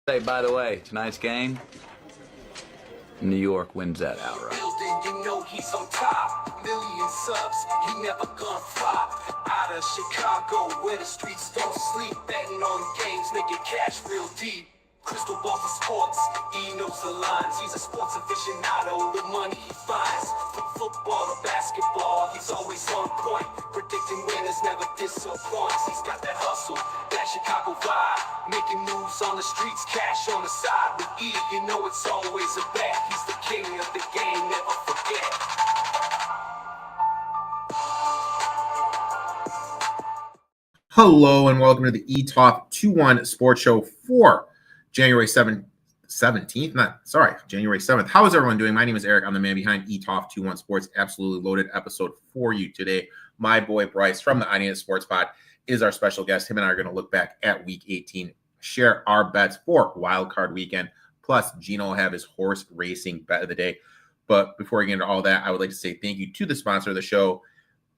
Hey, by the way, tonight's game, New York wins that outright. You know he's on top. Million subs, he never gonna flop. Out of Chicago, where the streets don't sleep. Betting on games, making cash real deep. Crystal ball for sports, he knows the lines. He's a sports aficionado, the money he finds. From football to basketball, he's always on point. Predicting winners never disappoints. He's got that hustle, that Chicago vibe. Making moves on the streets, cash on the side. With E, you know it's always a bet. He's the king of the game, never forget. Hello and welcome to the Etoft21sports Show for January 7th. January 7th. How is everyone doing? My name is Erik. I'm the man behind Etoft21sports. Absolutely loaded episode for you today. My boy Bryce from the INeeeeeitSportsPod is our special guest. Him and I are going to look back at week 18, share our bets for wild card weekend. Plus, Gino will have his horse racing bet of the day. But before we get into all that, I would like to say thank you to the sponsor of the show,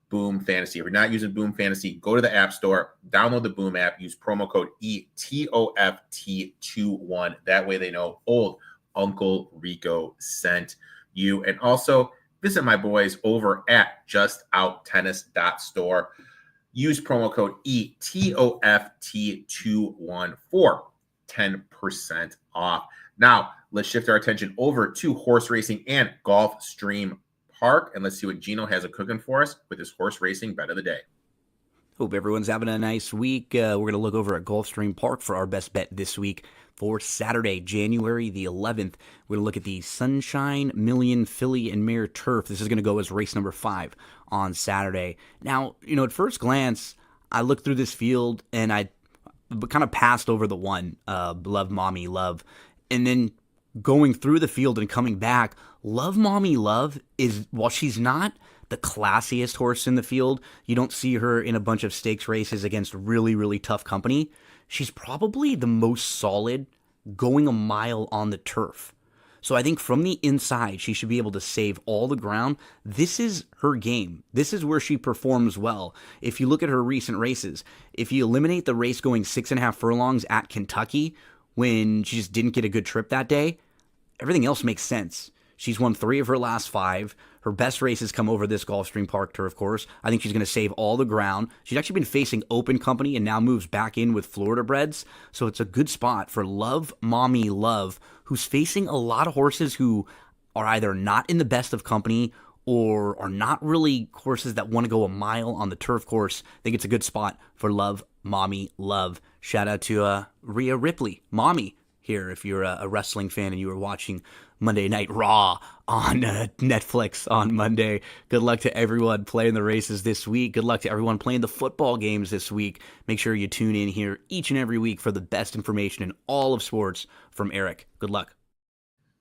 Boom Fantasy. If you're not using Boom Fantasy, go to the App Store, download the Boom app, use promo code ETOFT21. That way they know old Uncle Rico sent you. And also visit my boys over at JustOutTennis.store. Use promo code ETOFT21 for 10% off. Now, let's shift our attention over to horse racing and Gulfstream Park, and let's see what Gino has cooking for us with his horse racing bet of the day. Hope everyone's having a nice week. We're going to look over at Gulfstream Park for our best bet this week for Saturday, January the 11th. We're going to look at the Sunshine Million Filly and Mare Turf. This is going to go as race number 5 on Saturday. Now, at first glance, I looked through this field and I kind of passed over the one, Love Mommy Love. And then going through the field and coming back, Love Mommy Love is, while she's not the classiest horse in the field, you don't see her in a bunch of stakes races against really, really tough company. She's probably the most solid going a mile on the turf. So I think from the inside, she should be able to save all the ground. This is her game. This is where she performs well. If you look at her recent races, if you eliminate the race going 6.5 furlongs at Kentucky when she just didn't get a good trip that day, everything else makes sense. She's won 3 of her last 5. Her best races come over this Gulfstream Park turf course. I think she's going to save all the ground. She's actually been facing open company and now moves back in with Florida breds. So it's a good spot for Love Mommy Love, who's facing a lot of horses who are either not in the best of company or are not really horses that want to go a mile on the turf course. I think it's a good spot for Love Mommy Love. Shout out to Rhea Ripley, Mommy, here if you're a wrestling fan and you were watching Monday Night Raw on Netflix on Monday. Good luck to everyone playing the races this week. Good luck to everyone playing the football games this week. Make sure you tune in here each and every week for the best information in all of sports from Erik. Good luck.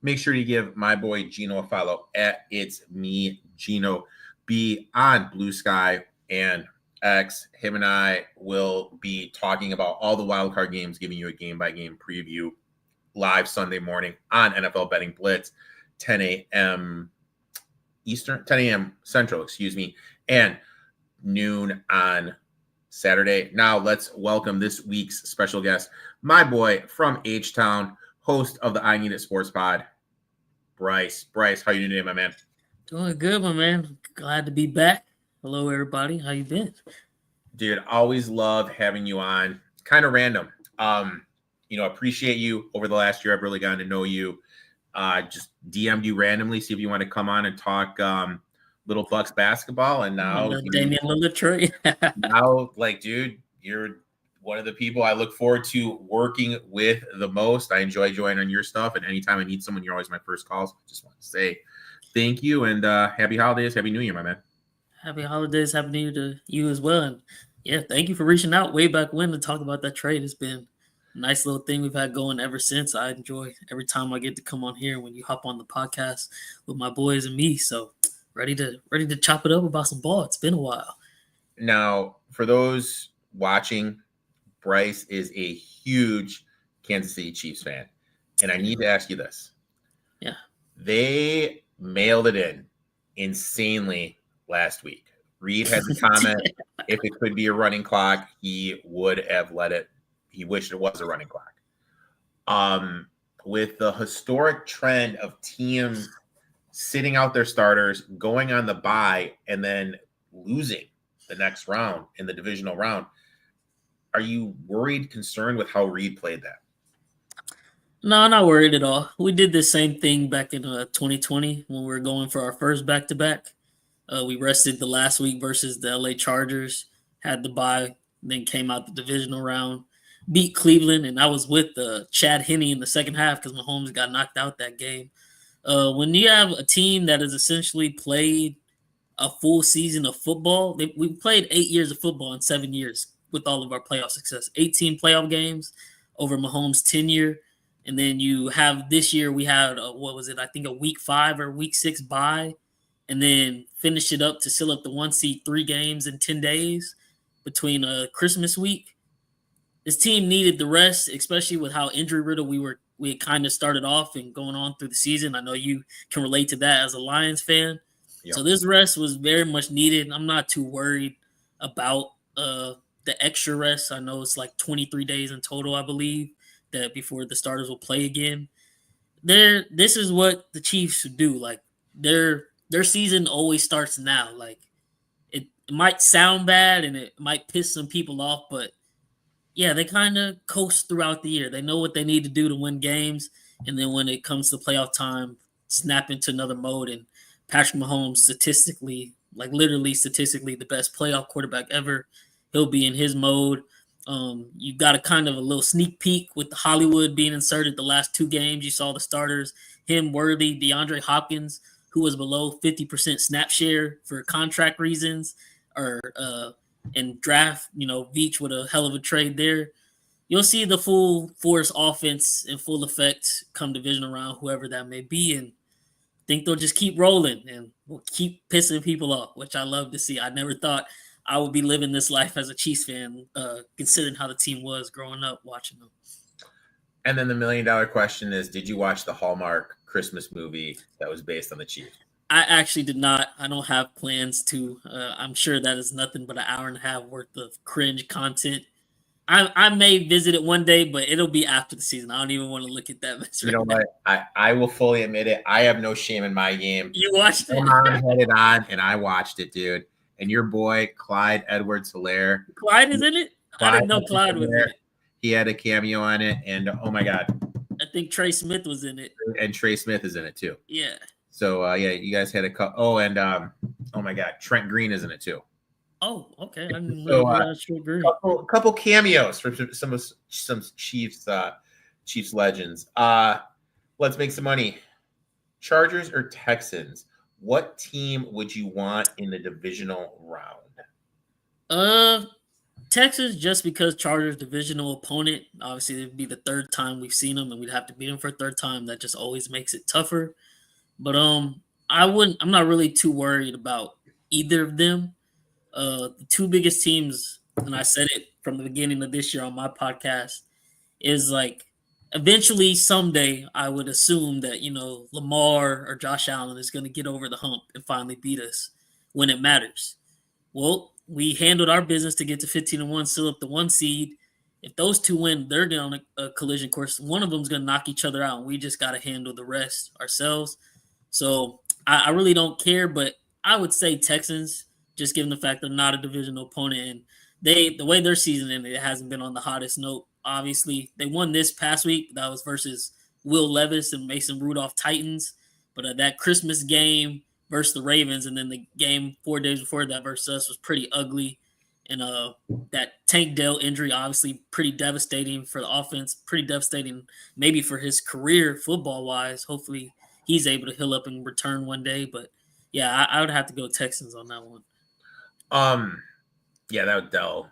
Make sure you give my boy Gino a follow at It's Me Gino. Be on Blue Sky and X. Him and I will be talking about all the wildcard games, giving you a game-by-game preview live Sunday morning on NFL Betting Blitz, 10 a.m. Eastern, 10 a.m. Central, and noon on Saturday. Now let's welcome this week's special guest, my boy from H-Town, host of the INeeeeeitSportsPod, Bryce. Bryce, how you doing today, my man? Doing good, my man. Glad to be back. Hello, everybody. How you been? Dude, always love having you on. Kind of random. Appreciate you over the last year. I've really gotten to know you. Just DM'd you randomly, see if you want to come on and talk Little Bucks basketball. And now, Damian Lillard trade. now, dude, you're one of the people I look forward to working with the most. I enjoy joining your stuff, and anytime I need someone, you're always my first calls. I just want to say thank you and happy holidays, happy New Year, my man. Happy holidays, happy New Year to you as well. And yeah, thank you for reaching out way back when to talk about that trade. It's been a nice little thing we've had going ever since. I enjoy every time I get to come on here when you hop on the podcast with my boys and me. So ready to chop it up about some ball. It's been a while. Now, for those watching, Bryce is a huge Kansas City Chiefs fan. And I need to ask you this. Yeah. They mailed it in insanely last week. Reed had the comment, if it could be a running clock, he would have let it. He wished it was a running clock. with the historic trend of teams sitting out their starters, going on the bye, and then losing the next round in the divisional round, are you worried, concerned with how Reed played that? No, not worried at all. We did the same thing back in 2020 when we were going for our first back-to-back. We rested the last week versus the LA Chargers, had the bye, then came out the divisional round, beat Cleveland, and I was with Chad Henne in the second half because Mahomes got knocked out that game. When you have a team that has essentially played a full season of football, we played 8 years of football in 7 years with all of our playoff success. 18 playoff games over Mahomes' tenure. And then you have this year, we had, I think a week 5 or week 6 bye, and then finished it up to seal up the 1 seed 3 games in 10 days between Christmas week. This team needed the rest, especially with how injury riddled we had kind of started off and going on through the season. I know you can relate to that as a Lions fan. Yep. So this rest was very much needed. I'm not too worried about the extra rest. I know it's like 23 days in total, I believe, that before the starters will play again. This is what the Chiefs should do. Like their season always starts now. Like it might sound bad and it might piss some people off, but yeah, they kind of coast throughout the year. They know what they need to do to win games, and then when it comes to playoff time, snap into another mode. And Patrick Mahomes, literally statistically, the best playoff quarterback ever. He'll be in his mode. You got a kind of a little sneak peek with the Hollywood being inserted the last 2 games. You saw the starters, him, Worthy, DeAndre Hopkins, who was below 50% snap share for contract reasons, and draft, Veach with a hell of a trade there. You'll see the full force offense in full effect come divisional round, whoever that may be, and I think they'll just keep rolling and we'll keep pissing people off, which I love to see. I never thought I would be living this life as a Chiefs fan, considering how the team was growing up watching them. And then the $1 million question is, did you watch the Hallmark Christmas movie that was based on the Chiefs? I actually did not. I don't have plans to. I'm sure that is nothing but an hour and a half worth of cringe content. I may visit it one day, but it'll be after the season. I don't even want to look at that mess. You know what? I will fully admit it. I have no shame in my game. You watched it? I had it on, and I watched it, dude. And your boy, Clyde Edwards-Helaire. Clyde is in it? I didn't know Clyde was in it. He had a cameo on it, and oh my God. I think Trey Smith was in it. And Trey Smith is in it too. Yeah. So, you guys had a couple. Oh, and oh my God, Trent Green is in it too. Oh, okay. I didn't know Trent Green. Couple cameos from some Chiefs legends. Let's make some money. Chargers or Texans? What team would you want in the divisional round? Texas, just because Chargers divisional opponent. Obviously, it'd be the 3rd time we've seen them, and we'd have to beat them for a 3rd time. That just always makes it tougher. But I'm not really too worried about either of them. The 2 biggest teams, and I said it from the beginning of this year on my podcast, is like eventually someday I would assume that, Lamar or Josh Allen is going to get over the hump and finally beat us when it matters. Well, we handled our business to get to 15-1, seal up the 1 seed. If those 2 win, they're on a collision course. One of them is going to knock each other out, and we just got to handle the rest ourselves. So I really don't care, but I would say Texans, just given the fact they're not a divisional opponent, and the way their season ended, it hasn't been on the hottest note. Obviously, they won this past week. That was versus Will Levis and Mason Rudolph Titans. But that Christmas game versus the Ravens, and then the game 4 days before that versus us was pretty ugly. And that Tank Dell injury, obviously pretty devastating for the offense, pretty devastating maybe for his career football-wise. Hopefully he's able to heal up and return one day. But, yeah, I would have to go Texans on that one. Yeah, that Dell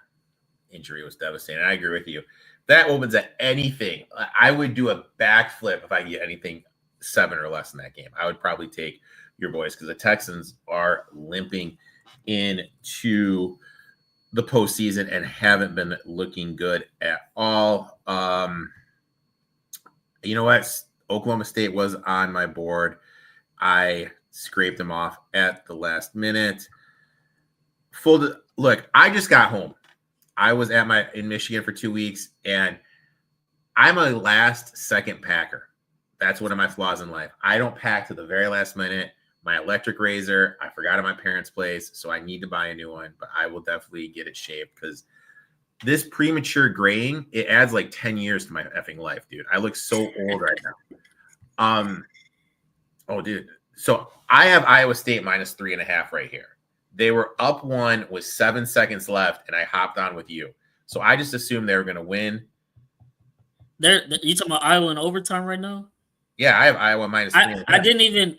injury was devastating. I agree with you. That opens at anything. I would do a backflip if I get anything 7 or less in that game. I would probably take your boys because the Texans are limping into the postseason and haven't been looking good at all. You know what? Oklahoma State was on my board. I scraped them off at the last minute. Look, I just got home. I was in Michigan for 2 weeks, and I'm a last second packer. That's one of my flaws in life. I don't pack to the very last minute. My electric razor, I forgot at my parents' place, so I need to buy a new one, but I will definitely get it shaved because this premature graying, it adds like 10 years to my effing life, dude. I look so old right now. Oh, dude. So I have Iowa State -3.5 right here. They were up 1 with 7 seconds left, and I hopped on with you. So I just assumed they were going to win. You talking about Iowa in overtime right now? Yeah, I have Iowa -3.5. I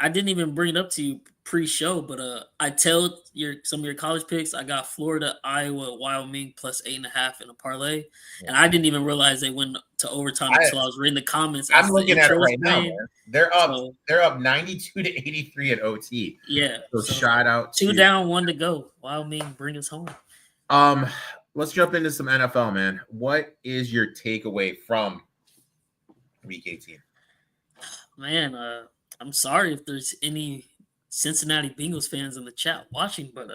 didn't even bring it up to you pre-show, but I tell some of your college picks. I got Florida, Iowa, Wyoming +8.5 in a parlay, and I didn't even realize they went to overtime until I was reading the comments. I'm looking at it right now, man. They're up 92-83 at OT. Yeah. So shout out to 2 down, 1 to go. Wyoming, bring us home. Let's jump into some NFL, man. What is your takeaway from Week 18? Man, I'm sorry if there's any Cincinnati Bengals fans in the chat watching, but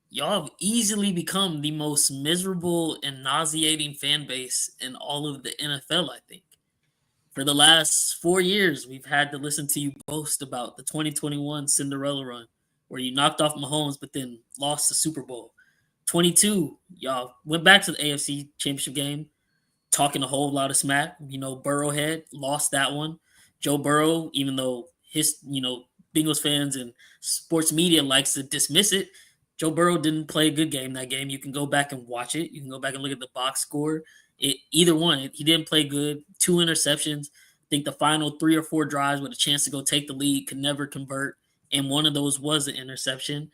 y'all have easily become the most miserable and nauseating fan base in all of the NFL, I think. For the last 4 years, we've had to listen to you boast about the 2021 Cinderella run, where you knocked off Mahomes but then lost the Super Bowl. 22, y'all went back to the AFC Championship game, talking a whole lot of smack. Burrowhead lost that one. Joe Burrow, even though his, Bengals fans and sports media likes to dismiss it, Joe Burrow didn't play a good game that game. You can go back and watch it. You can go back and look at the box score. Either one, he didn't play good. 2 interceptions. I think the final 3 or 4 drives with a chance to go take the lead could never convert, and one of those was an interception.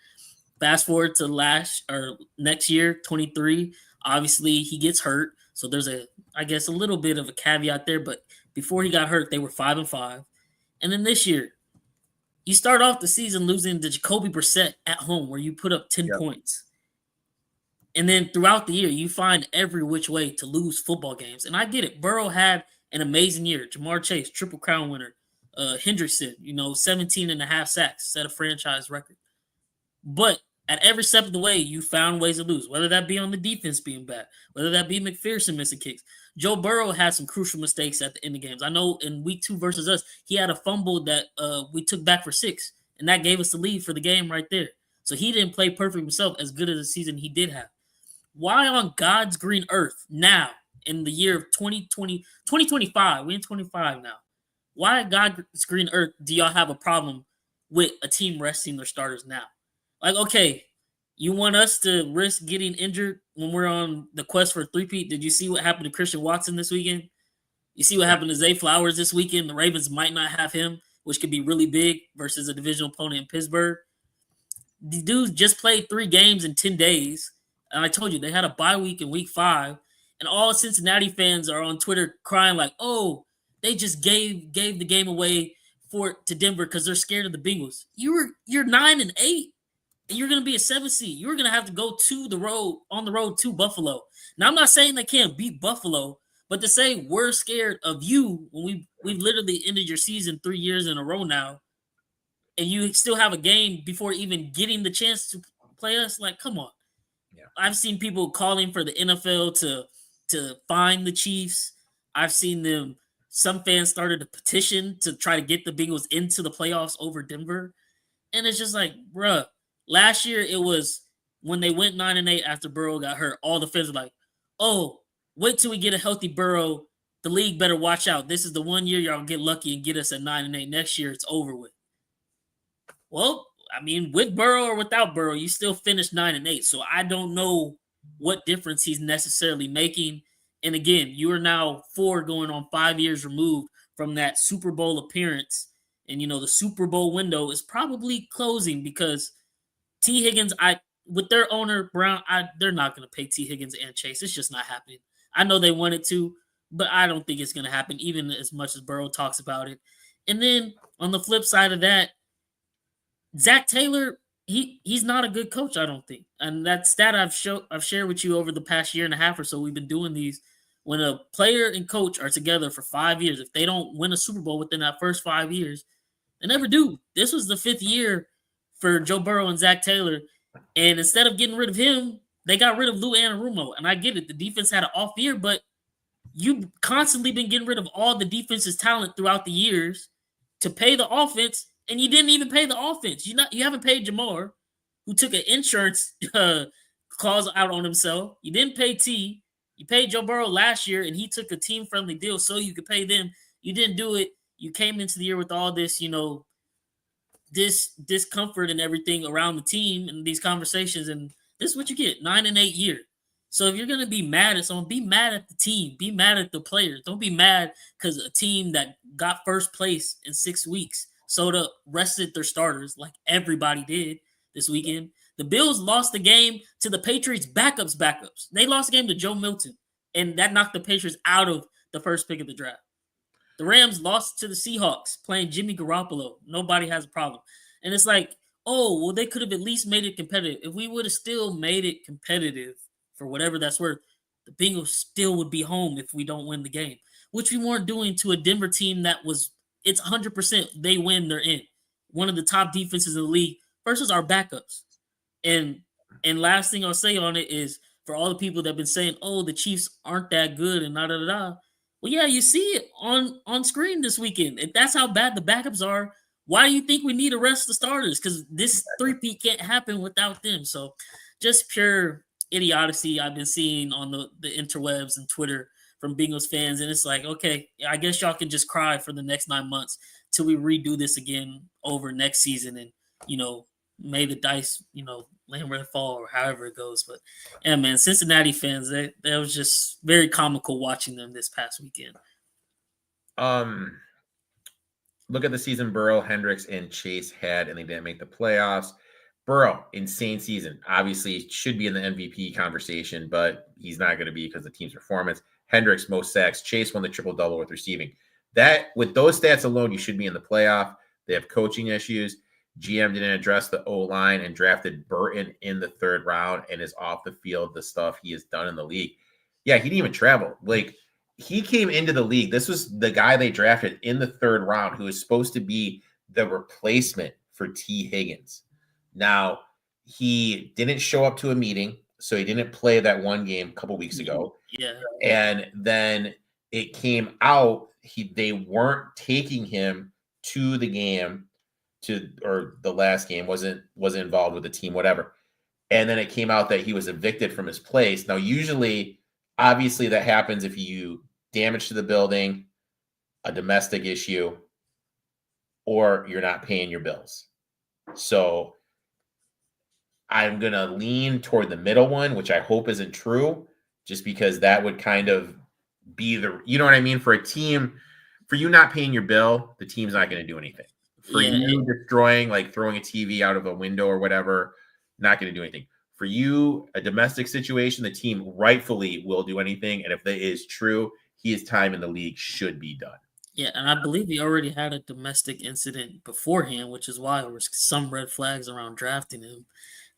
Fast forward to next year, 23. Obviously, he gets hurt, so there's a little bit of a caveat there. But before he got hurt, they were 5-5, and then this year, you start off the season losing to Jacoby Brissett at home, where you put up 10 points, and then throughout the year, you find every which way to lose football games. And I get it. Burrow had an amazing year. Jamar Chase, Triple Crown winner. Hendrickson, 17.5 sacks, set a franchise record. But at every step of the way, you found ways to lose, whether that be on the defense being bad, whether that be McPherson missing kicks. Joe Burrow had some crucial mistakes at the end of games. I know in week 2 versus us, he had a fumble that we took back for 6, and that gave us the lead for the game right there. So he didn't play perfect himself, as good as a season he did have. Why on God's green earth now, in the year of 2025, we're in 25 now, why God's green earth do y'all have a problem with a team resting their starters now? Like, okay, you want us to risk getting injured when we're on the quest for a three-peat? Did you see what happened to Christian Watson this weekend? You see what happened to Zay Flowers this weekend? The Ravens might not have him, which could be really big versus a divisional opponent in Pittsburgh. The dude just played 3 games in 10 days. And I told you, they had a bye week in week 5. And all Cincinnati fans are on Twitter crying like, oh, they just gave the game away to Denver because they're scared of the Bengals. You're 9-8. And you're going to be a 7 seed. You're going to have to go on the road to Buffalo. Now, I'm not saying they can't beat Buffalo, but to say we're scared of you when we've literally ended your season 3 years in a row now, and you still have a game before even getting the chance to play us, like, come on. Yeah. I've seen people calling for the NFL to fine the Chiefs. I've seen some fans started a petition to try to get the Bengals into the playoffs over Denver. And it's just like, bruh. Last year, it was when they went 9-8 after Burrow got hurt. All the fans were like, oh, wait till we get a healthy Burrow. The league better watch out. This is the one year y'all get lucky and get us at 9-8. Next year, it's over with. Well, I mean, with Burrow or without Burrow, you still finished 9-8. So I don't know what difference he's necessarily making. And again, you are now 4 going on 5 years removed from that Super Bowl appearance. And, the Super Bowl window is probably closing because T. Higgins, with their owner, Brown, they're not going to pay T. Higgins and Chase. It's just not happening. I know they wanted to, but I don't think it's going to happen, even as much as Burrow talks about it. And then on the flip side of that, Zach Taylor, he's not a good coach, I don't think. And that stat I've shared with you over the past year and a half or so, we've been doing these. When a player and coach are together for 5 years, if they don't win a Super Bowl within that first 5 years, they never do. This was the 5th year for Joe Burrow and Zach Taylor. And instead of getting rid of him, they got rid of Lou Anarumo. And I get it. The defense had an off year, but You've constantly been getting rid of all the defense's talent throughout the years to pay the offense, and you didn't even pay the offense. You haven't paid Jamar, who took an insurance clause out on himself. You didn't pay T. You paid Joe Burrow last year, and he took a team-friendly deal so you could pay them. You didn't do it. You came into the year with all this, this discomfort and everything around the team and these conversations, and this is what you get, 9-8 year. So if you're gonna be mad at someone, be mad at the team, be mad at the players. Don't be mad because a team that got first place in 6 weeks rested their starters like everybody did this weekend. The Bills lost the game to the Patriots backups. They lost the game to Joe Milton, and that knocked the Patriots out of the first pick of the draft. The Rams lost to the Seahawks playing Jimmy Garoppolo. Nobody has a problem. And it's like, oh, well, they could have at least made it competitive. If we would have still made it competitive for whatever that's worth, the Bengals still would be home if we don't win the game, which we weren't doing to a Denver team that it's 100% they win, they're in. One of the top defenses in the league versus our backups. And last thing I'll say on it is for all the people that have been saying, oh, the Chiefs aren't that good and da-da-da-da. Well, yeah, you see it on screen this weekend. If that's how bad the backups are, why do you think we need to rest the starters? Because this three-peat can't happen without them. So just pure idiocy I've been seeing on the interwebs and Twitter from Bengals fans. And it's like, okay, I guess y'all can just cry for the next 9 months till we redo this again over next season. And, may the dice, land where they fall or however it goes. But yeah, man, Cincinnati fans, that was just very comical watching them this past weekend. Look at the season Burrow, Hendricks, and Chase had, and they didn't make the playoffs. Burrow, insane season. Obviously, should be in the MVP conversation, but he's not going to be because of the team's performance. Hendricks, most sacks. Chase won the triple-double with receiving. That, with those stats alone, you should be in the playoff. They have coaching issues. GM didn't address the O-line and drafted Burton in the 3rd round and is off the field, the stuff he has done in the league. Yeah, he didn't even travel. Like, he came into the league. This was the guy they drafted in the 3rd round who was supposed to be the replacement for T. Higgins. Now, he didn't show up to a meeting, so he didn't play that one game a couple weeks ago. Yeah. And then it came out they weren't taking him to the game or the last game, wasn't involved with the team, whatever. And then it came out that he was evicted from his place. Now, usually, obviously, that happens if you damage to the building, a domestic issue, or you're not paying your bills. So I'm going to lean toward the middle one, which I hope isn't true, just because that would kind of be you know what I mean? For a team, for you not paying your bill, the team's not going to do anything. For you destroying, like throwing a TV out of a window or whatever, not going to do anything. For you, a domestic situation, the team rightfully will do anything. And if that is true, his time in the league should be done. Yeah, and I believe he already had a domestic incident beforehand, which is why there was some red flags around drafting him.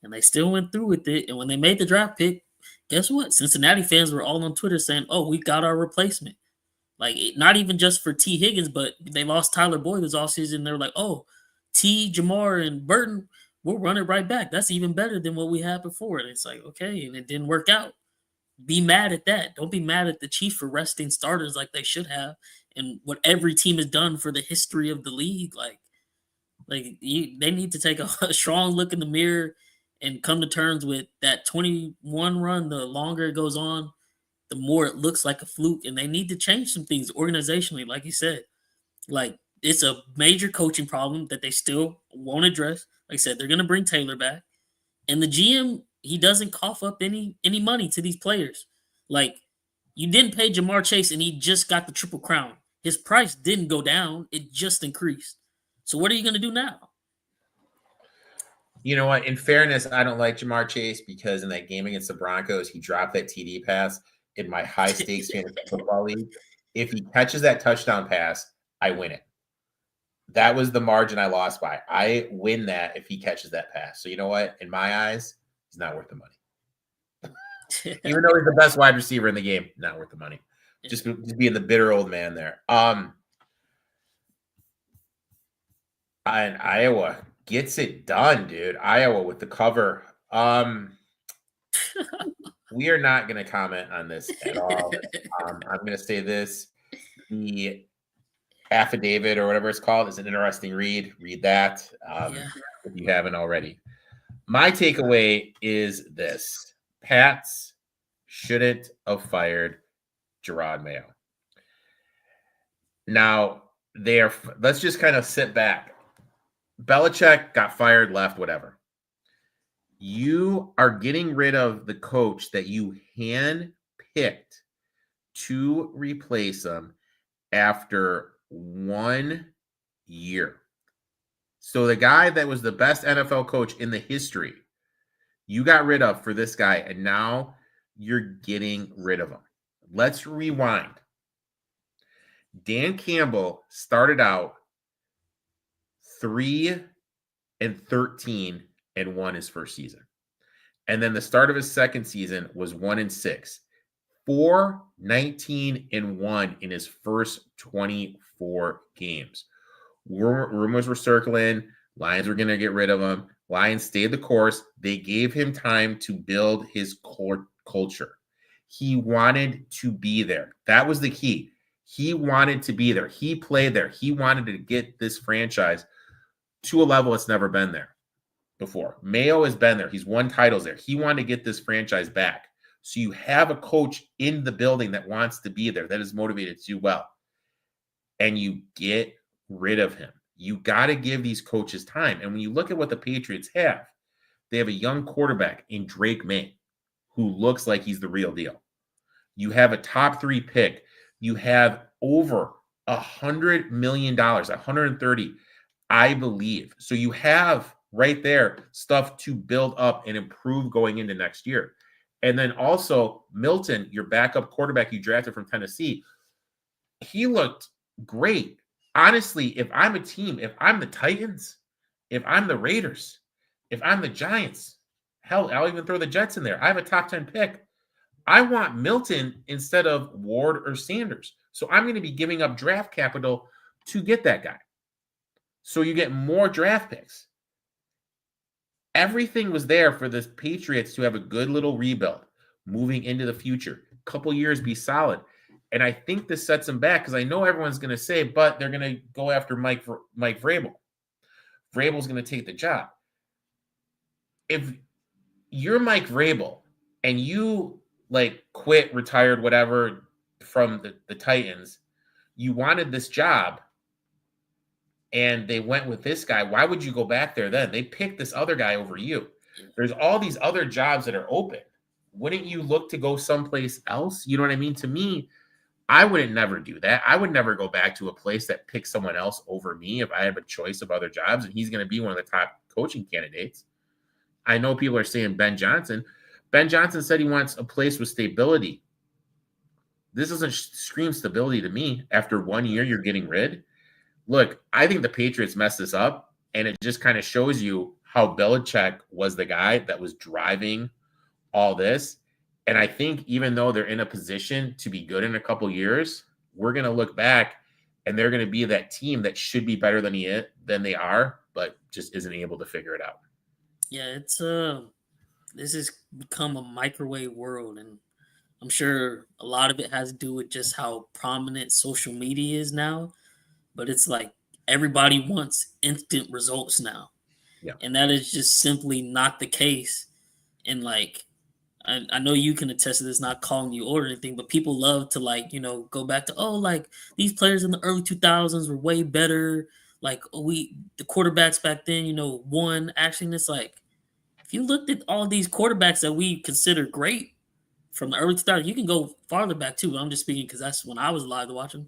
And they still went through with it. And when they made the draft pick, guess what? Cincinnati fans were all on Twitter saying, oh, we got our replacement. Like, not even just for T. Higgins, but they lost Tyler Boyd this offseason. They're like, oh, T, Jamar, and Burton, we'll run it right back. That's even better than what we had before. And it's like, okay, and it didn't work out. Be mad at that. Don't be mad at the Chiefs for resting starters like they should have, and what every team has done for the history of the league. They need to take a strong look in the mirror and come to terms with that 21 run. The longer it goes on, the more it looks like a fluke, and they need to change some things organizationally, like you said. Like, it's a major coaching problem that they still won't address. Like I said, they're going to bring Taylor back, and the GM, he doesn't cough up any money to these players. Like, you didn't pay Jamar Chase, and he just got the Triple Crown. His price didn't go down; it just increased. So, what are you going to do now? You know what? In fairness, I don't like Jamar Chase because in that game against the Broncos, he dropped that TD pass in my high stakes fantasy football league. If he catches that touchdown pass, I win it. That was the margin I lost by. I win that if he catches that pass. So you know what? In my eyes, he's not worth the money. Even though he's the best wide receiver in the game, not worth the money. Just being the bitter old man there. And Iowa gets it done, dude. Iowa with the cover. we are not going to comment on this at all. I'm going to say this. The affidavit or whatever it's called is an interesting read. Read that if you haven't already. My takeaway is this. Pats shouldn't have fired Gerard Mayo. Now, let's just kind of sit back. Belichick got fired, left, whatever. You are getting rid of the coach that you hand-picked to replace him after 1 year. So the guy that was the best NFL coach in the history, you got rid of for this guy, and now you're getting rid of him. Let's rewind. Dan Campbell started out 3-13 and won his first season. And then the start of his second season was 1-6. 4-19-1 in his first 24 games. Rumors were circling. Lions were going to get rid of him. Lions stayed the course. They gave him time to build his culture. He wanted to be there. That was the key. He wanted to be there. He played there. He wanted to get this franchise to a level it's never been there before. Mayo has been there. He's won titles there. He wanted to get this franchise back. So you have a coach in the building that wants to be there, that is motivated to do well, and you get rid of him. You got to give these coaches time. And when you look at what the Patriots have, they have a young quarterback in Drake May who looks like he's the real deal. You have a top 3 pick. You have over $100 million, 130, I believe. So you have right there stuff to build up and improve going into next year. And then also Milton, your backup quarterback you drafted from Tennessee, he looked great. Honestly, if I'm a team, if I'm the Titans, if I'm the Raiders, if I'm the Giants, hell, I'll even throw the Jets in there. I have a top 10 pick. I want Milton instead of Ward or Sanders. So I'm going to be giving up draft capital to get that guy. So you get more draft picks. Everything was there for the Patriots to have a good little rebuild moving into the future. A couple years, be solid. And I think this sets them back because I know everyone's going to say, but they're going to go after Mike Vrabel. Vrabel's going to take the job. If you're Mike Vrabel and you quit, retired, whatever from the Titans, you wanted this job and they went with this guy, why would you go back there then? They picked this other guy over you. There's all these other jobs that are open. Wouldn't you look to go someplace else? You know what I mean? To me, I wouldn't never do that. I would never go back to a place that picks someone else over me if I have a choice of other jobs and he's going to be one of the top coaching candidates. I know people are saying Ben Johnson. Ben Johnson said he wants a place with stability. This doesn't scream stability to me. After 1 year, you're getting rid. Look, I think the Patriots messed this up, and it just kind of shows you how Belichick was the guy that was driving all this. And I think even though they're in a position to be good in a couple years, we're going to look back, and they're going to be that team that should be better than they are, but just isn't able to figure it out. Yeah, it's this has become a microwave world, and I'm sure a lot of it has to do with just how prominent social media is now. But it's like everybody wants instant results now. Yeah. And that is just simply not the case. And I know you can attest to this, not calling you or anything, but people love to go back to, these players in the early 2000s were way better. The quarterbacks back then, won. Actually, and it's like, if you looked at all these quarterbacks that we consider great from the early 2000s, you can go farther back too. But I'm just speaking because that's when I was alive to watch them.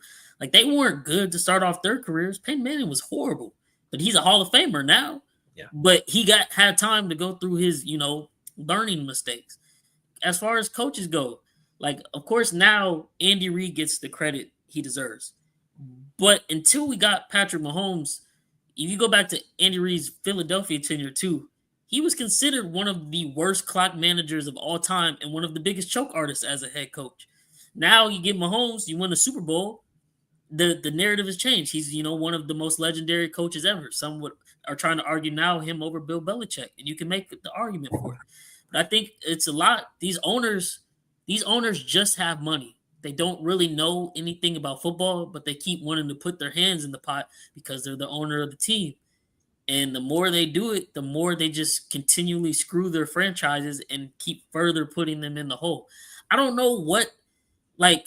They weren't good to start off their careers. Peyton Manning was horrible, but he's a Hall of Famer now. Yeah. But he had time to go through his, learning mistakes. As far as coaches go, of course, now Andy Reid gets the credit he deserves. But until we got Patrick Mahomes, if you go back to Andy Reid's Philadelphia tenure too, he was considered one of the worst clock managers of all time and one of the biggest choke artists as a head coach. Now you get Mahomes, you win the Super Bowl. The narrative has changed. He's, one of the most legendary coaches ever. Some are trying to argue now him over Bill Belichick, and you can make the argument for it. But I think it's a lot. These owners just have money. They don't really know anything about football, but they keep wanting to put their hands in the pot because they're the owner of the team. And the more they do it, the more they just continually screw their franchises and keep further putting them in the hole. I don't know what, like,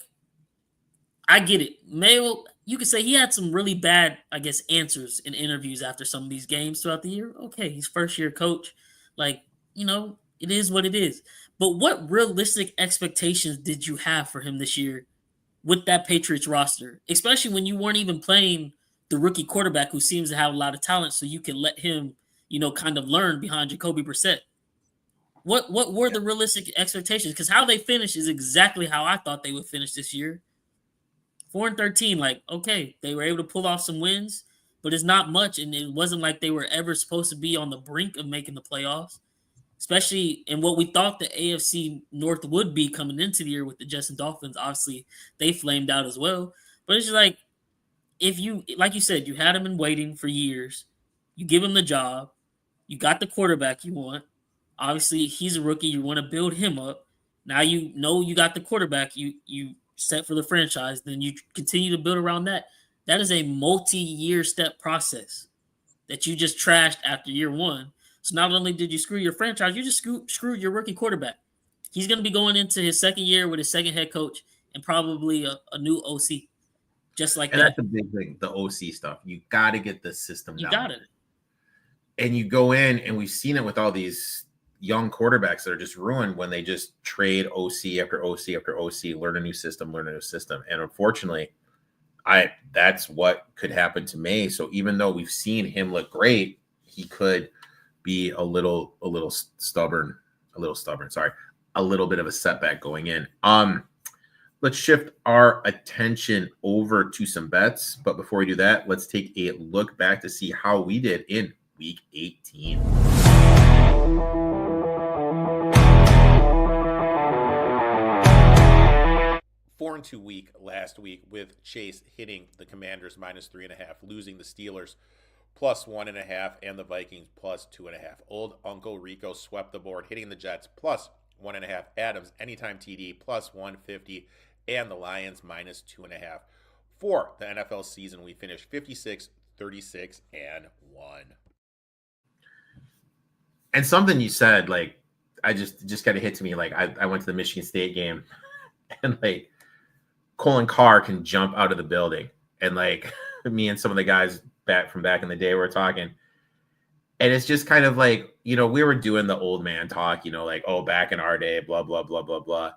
I get it. Mayo, you could say he had some really bad, I guess, answers in interviews after some of these games throughout the year. Okay, he's first year coach. Like, it is what it is. But what realistic expectations did you have for him this year with that Patriots roster, especially when you weren't even playing the rookie quarterback who seems to have a lot of talent, so you can let him, kind of learn behind Jacoby Brissett? What were the realistic expectations? Because how they finished is exactly how I thought they would finish this year. 4-13, like, okay, they were able to pull off some wins, but it's not much, and it wasn't like they were ever supposed to be on the brink of making the playoffs, especially in what we thought the AFC North would be coming into the year with the Jets and Dolphins. Obviously, they flamed out as well. But it's just like, if you, like you said, you had him in waiting for years, you give him the job, you got the quarterback you want. Obviously, he's a rookie. You want to build him up. Now you know you got the quarterback you set for the franchise. Then you continue to build around that. That is a multi-year step process that you just trashed after year one. So not only did you screw your franchise, you just screwed your rookie quarterback. He's going to be going into his second year with his second head coach and probably a new OC. Just like and that. that's the big thing, the OC stuff. You got to get the system down. You got it. And you go in, and we've seen it with all these young quarterbacks that are just ruined when they just trade OC after OC after OC, learn a new system. And unfortunately, that's what could happen to May. So even though we've seen him look great, he could be a little stubborn, a little bit of a setback going in. Let's shift our attention over to some bets. But before we do that, let's take a look back to see how we did in week 18. Four and 2 week last week with Chase hitting the Commanders -3.5, losing the Steelers +1.5, and the Vikings +2.5. Old Uncle Rico swept the board, hitting the Jets +1.5, Adams anytime TD +150, and the Lions -2.5. For the NFL season, we finished 56, 36, and 1. And something you said, like, I just kind of hit to me. Like, I went to the Michigan State game, and like, Colin Carr can jump out of the building, and like, me and some of the guys back in the day were talking, and it's just kind of like, we were doing the old man talk, like, oh, back in our day, blah blah blah blah blah,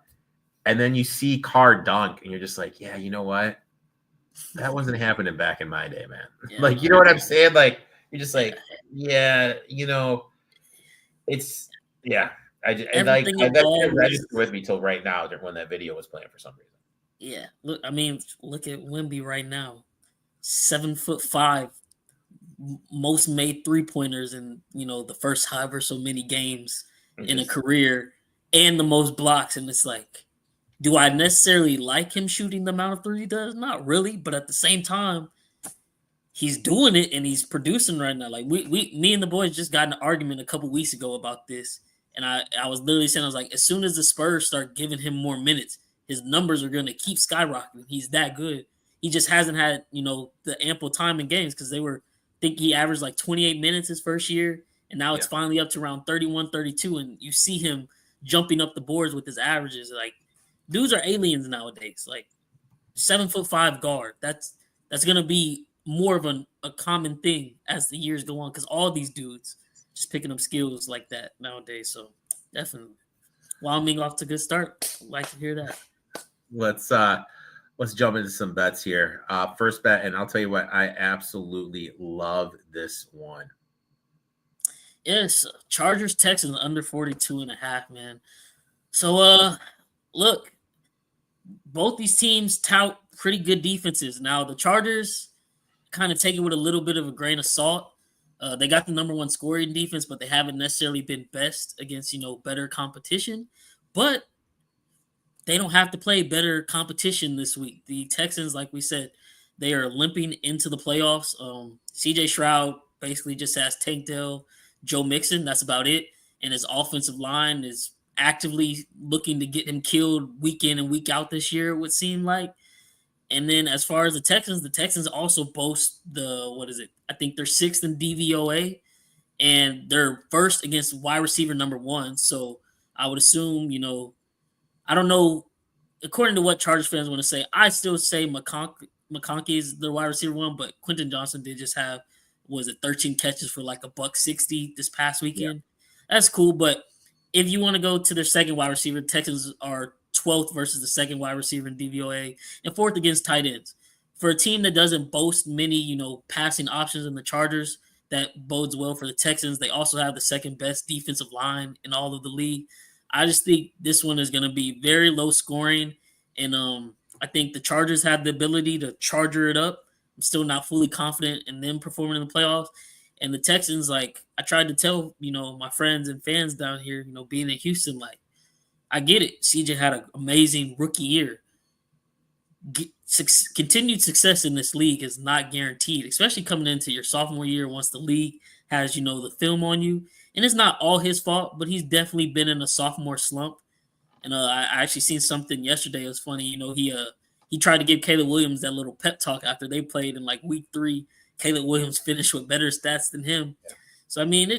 and then you see Carr dunk, and you're just like, yeah, you know what, that wasn't happening back in my day, man. Yeah. Like, you know what I'm saying? Like, you're just like, yeah, it's, yeah. I registered with me till right now when that video was playing for some reason. Yeah, look at Wemby right now, 7'5", most made 3-pointers in the first however so many games in a career, and the most blocks. And it's like, do I necessarily like him shooting the amount of threes he does? Not really, but at the same time, he's doing it and he's producing right now. Like, me and the boys just got in an argument a couple weeks ago about this, and I was literally saying, I was like, as soon as the Spurs start giving him more minutes, his numbers are going to keep skyrocketing. He's that good. He just hasn't had, the ample time in games because I think he averaged like 28 minutes his first year, and now it's finally up to around 31, 32, and you see him jumping up the boards with his averages. Like, dudes are aliens nowadays. Like, 7'5" guard. That's going to be more of a common thing as the years go on, because all these dudes just picking up skills like that nowadays. So definitely, Wyoming off to a good start. I'd like to hear that. Let's jump into some bets here. First bet, and I'll tell you what, I absolutely love this one. Yes, Chargers Texans under 42.5, man. So look, both these teams tout pretty good defenses. Now the Chargers kind of take it with a little bit of a grain of salt. They got the number one scoring defense, but they haven't necessarily been best against better competition. But they don't have to play better competition this week. The Texans, like we said, they are limping into the playoffs. CJ Stroud basically just has Tank Dell, Joe Mixon. That's about it. and his offensive line is actively looking to get him killed week in and week out this year, it would seem like. And then as far as the Texans also boast I think they're 6th in DVOA, and they're first against wide receiver number 1. So I would assume, I don't know, according to what Chargers fans want to say, I still say McConkey is the wide receiver 1, but Quentin Johnson did just have, 13 catches for like $160 this past weekend. Yeah. That's cool, but if you want to go to their second wide receiver, Texans are 12th versus the second wide receiver in DVOA and 4th against tight ends. For a team that doesn't boast many, passing options in the Chargers, that bodes well for the Texans. They also have the second best defensive line in all of the league. I just think this one is going to be very low scoring, and I think the Chargers have the ability to charger it up. I'm still not fully confident in them performing in the playoffs. And the Texans, I tried to tell, my friends and fans down here, being in Houston, I get it. CJ had an amazing rookie year. Continued success in this league is not guaranteed, especially coming into your sophomore year once the league has, the film on you. And it's not all his fault, but he's definitely been in a sophomore slump. And I actually seen something yesterday. It was funny. He tried to give Caleb Williams that little pep talk after they played in week 3. Caleb Williams finished with better stats than him. Yeah. So, I mean,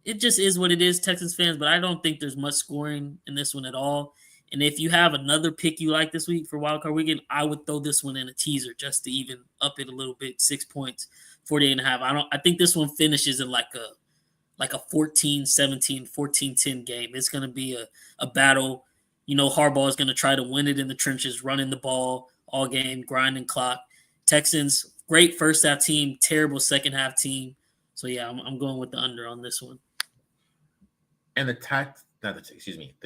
it just is what it is, Texans fans, but I don't think there's much scoring in this one at all. And if you have another pick you like this week for Wildcard Weekend, I would throw this one in a teaser just to even up it a little bit. 6 points, 48.5. I think this one finishes in like a 14-17, 14-10 game. It's going to be a battle. Harbaugh is going to try to win it in the trenches, running the ball all game, grinding clock. Texans, great first half team, terrible second half team. So yeah, I'm going with the under on this one. And the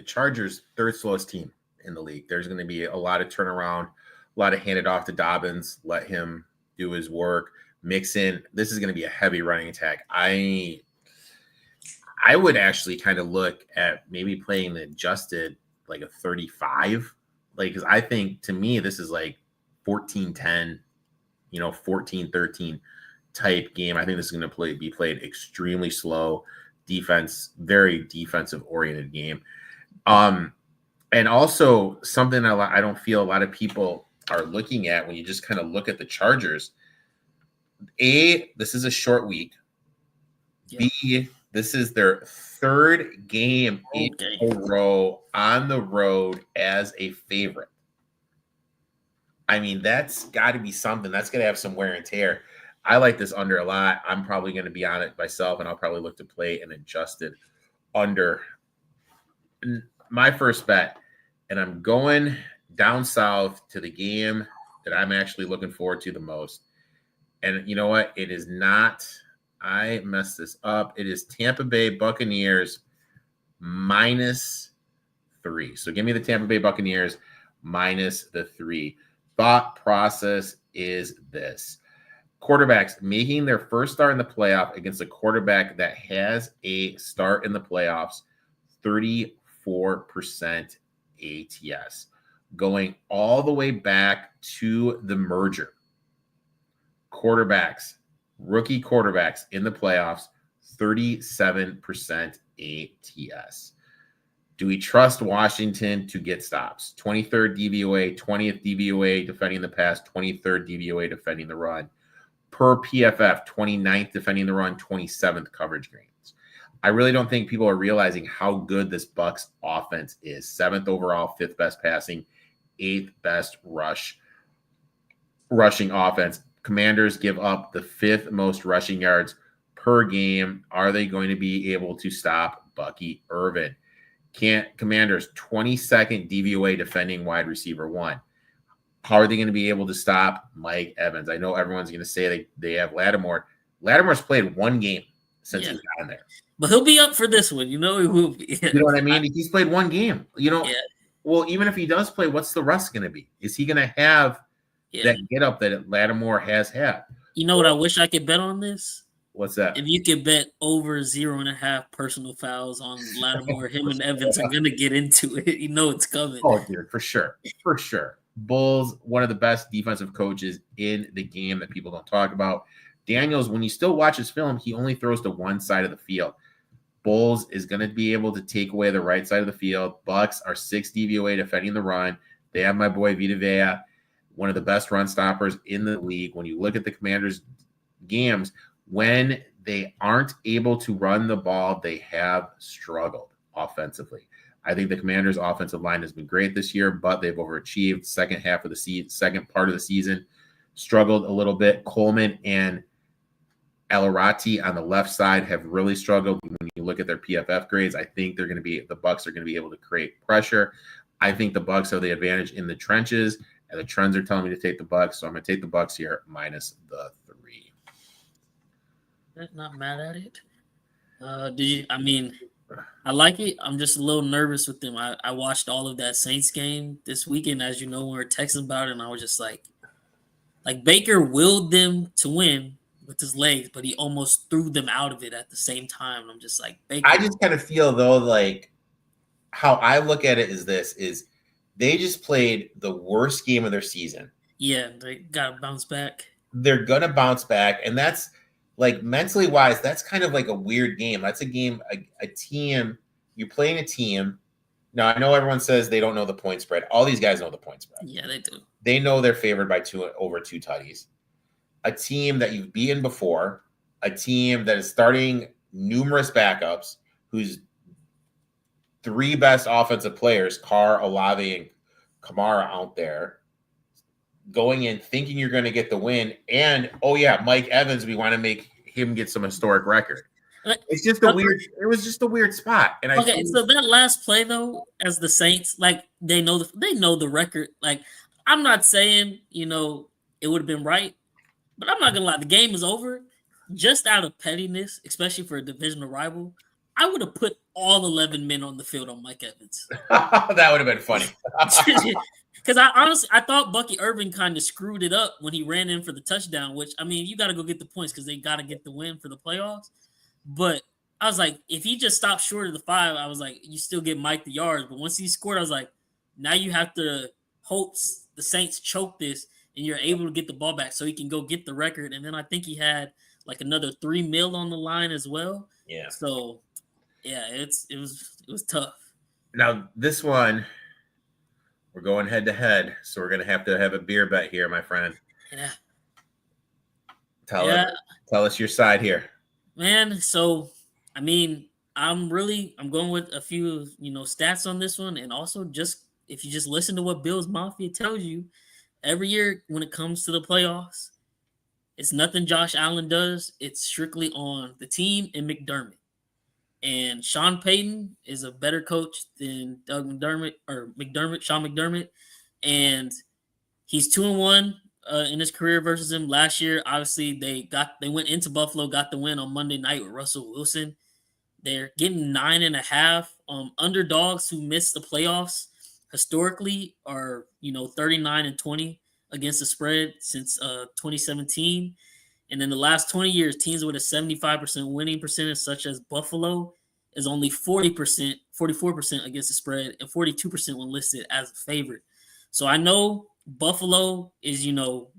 Chargers, third slowest team in the league. There's going to be a lot of turnaround, a lot of handed off to Dobbins, let him do his work, mix in. This is going to be a heavy running attack. I would actually kind of look at maybe playing the adjusted a 35, because I think, to me, this is 14-10, 14-13 type game. I think this is going to be played extremely slow. Defense, very defensive oriented game. And also something I don't feel a lot of people are looking at when you just kind of look at the Chargers. A, this is a short week. Yeah. B, this is their third game in a row on the road as a favorite. I mean, that's got to be something. That's going to have some wear and tear. I like this under a lot. I'm probably going to be on it myself, and I'll probably look to play an adjusted under. My first bet, and I'm going down south to the game that I'm actually looking forward to the most. And you know what? It is not – I messed this up. It is Tampa Bay Buccaneers -3. So give me the Tampa Bay Buccaneers -3. Thought process is this. Quarterbacks making their first start in the playoff against a quarterback that has a start in the playoffs, 34% ATS. Going all the way back to the merger. Rookie quarterbacks in the playoffs, 37% ATS. Do we trust Washington to get stops? 23rd DVOA, 20th DVOA defending the pass, 23rd DVOA defending the run. Per PFF, 29th defending the run, 27th coverage grades. I really don't think people are realizing how good this Bucs offense is. 7th overall, 5th best passing, 8th best rushing offense. Commanders give up the 5th most rushing yards per game. Are they going to be able to stop Bucky Irvin? Commanders 22nd DVOA defending wide receiver 1. How are they going to be able to stop Mike Evans? I know everyone's going to say they have Lattimore. Lattimore's played one game since he's gotten there. But he'll be up for this one. He will be. You know what I mean? He's played one game. Well, even if he does play, what's the rest going to be? Is he going to have that get up that Lattimore has had? You know what I wish I could bet on this? What's that? If you could bet over 0.5 personal fouls on Lattimore, him and Evans are going to get into it. It's coming. Oh, dude, for sure. For sure. Bulls, one of the best defensive coaches in the game that people don't talk about. Daniels, when you still watch his film, he only throws to one side of the field. Bulls is going to be able to take away the right side of the field. Bucks are 6 DVOA defending the run. They have my boy Vita Vea, one of the best run stoppers in the league. When you look at the Commanders' games, when they aren't able to run the ball, they have struggled offensively. I think the Commanders' offensive line has been great this year, but they've overachieved. Second part of the season, struggled a little bit. Coleman and Alarati on the left side have really struggled. When you look at their PFF grades, I think the Bucks are going to be able to create pressure. I think the Bucks have the advantage in the trenches, and the trends are telling me to take the Bucks, so I'm going to take the Bucks here minus the 3. Not mad at it. I like it. I'm just a little nervous with them. I watched all of that Saints game this weekend, as you know, when we were texting about it, and I was just like Baker willed them to win with his legs, but he almost threw them out of it at the same time. And I'm just like, Baker. I just kind of feel, though, like how I look at it is they just played the worst game of their season. Yeah, they got to bounce back. They're going to bounce back, and that's like mentally wise, that's kind of like a weird game. That's a game, a team, you're playing a team. Now, I know everyone says they don't know the point spread. All these guys know the point spread. Yeah, they do. They know they're favored by over 2 tutties. A team that you've beaten before, a team that is starting numerous backups, whose 3 best offensive players, Carr, Olave, and Kamara out there, going in thinking you're going to get the win. And, oh, yeah, Mike Evans, we want to make him get some historic record. It's just it was just a weird spot. And so that last play, though, as the Saints, like, they know the record. Like, I'm not saying, it would have been right, but I'm not going to lie. The game is over. Just out of pettiness, especially for a divisional rival, I would have put all 11 men on the field on Mike Evans. That would have been funny. Because I thought Bucky Irving kind of screwed it up when he ran in for the touchdown, which, you got to go get the points because they got to get the win for the playoffs. But I was like, if he just stopped short of the 5, I was like, you still get Mike the yards. But once he scored, I was like, now you have to hope the Saints choke this and you're able to get the ball back so he can go get the record. And then I think he had like another $3 million on the line as well. Yeah. So, yeah, it was tough. Now, this one, we're going head to head, so we're going to have a beer bet here, my friend. Yeah. Tell us your side here. Man, so, I'm going with a few, stats on this one. And also just, if you just listen to what Bills Mafia tells you, every year when it comes to the playoffs, it's nothing Josh Allen does. It's strictly on the team and McDermott. And Sean Payton is a better coach than Sean McDermott. And he's 2-1 in his career versus him. Last year, obviously, they went into Buffalo, got the win on Monday night with Russell Wilson. They're getting 9.5. Underdogs who missed the playoffs historically are 39-20 against the spread since 2017. And in the last 20 years, teams with a 75% winning percentage, such as Buffalo, is only 44% against the spread and 42% when listed as a favorite. So I know Buffalo is,